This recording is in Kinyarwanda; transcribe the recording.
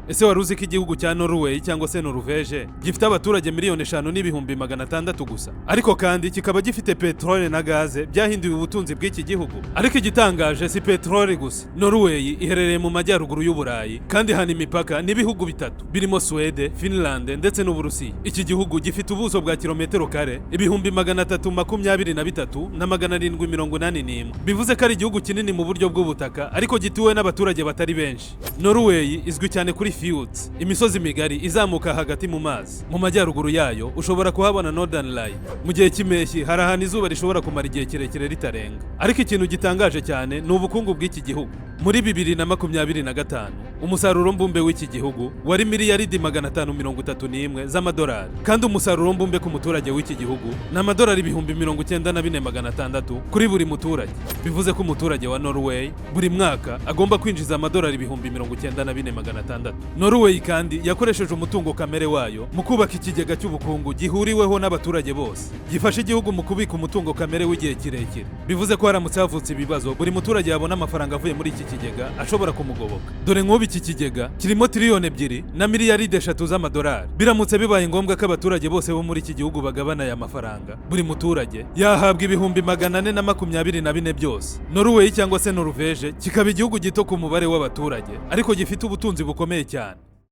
Ese wari uzi ko igihugu cya Norway cyangwa se Norvege gifite abaturage miliyoni 5,600,000 gusa, ariko kandi kikaba gifite peteroli na gaze byahinduye ubutunzi bw'iki gihugu? Ariko igitangaje si peteroli gusa. Norway iherereye mu majyaruguru y'Uburayi kandi hana imipaka n'ibihugu bitatu birimo Swede, Finland ndetse n'Uburusiya. Iki gihugu gifite ubuso bwa kilometero kare 323,781, bivuze ko ari igihugu kinini mu buryo bw'ubutaka ariko gituwe n'abaturage batari benshi. Norway izwi cyane kuri fjords, imisozi migari izamuka hagati mu mazi. Mu majyaruguru yayo ushobora kuhabona Northern Light. Mu gihe cy'impeshyi hari ahantu izuba rishobora kumara igihe kirekire ritarenga. Ariko ikintu gitangaje cyane ni ubukungu bw'iki gihugu. Muri 2025 umusaruro mbumbe w'iki gihugu wari miliyaridi 531 z'amadolari, kandi umusaruro mbumbe ku muturage w'iki gihugu ni amadolari 94,600 kuri buri muturage. Bivuze ko umuturage wa Norway buri mwaka agomba kwinjiza amadolari 94,600. Norway kandi yakoresheje umutungo kamere wayo mu kubaka ikigega cy'ubukungu gihuriweho n'abaturage bose, gifasha igihugu mu kubika umutungo kamere w'igihe kirekire. Bivuze ko haramutse havutse ibibazo, buri muturage yabona amafaranga avuye muri iki kigega ashobora kumugoboka. Dore nk'ubu iki kigega kirimo tiriyoni 2 na miliyaridi 3 z'amadolari. Biramutse bibaye ngombwa ko abaturage bose bo muri iki gihugu bagabana aya mafaranga, buri muturage yahabwa ibihumbi 424 byose. Norway cyangwa se Norvege kikaba igihugu gito ku mubare w'abaturage ariko gifite ubutunzi bukomeye cyane.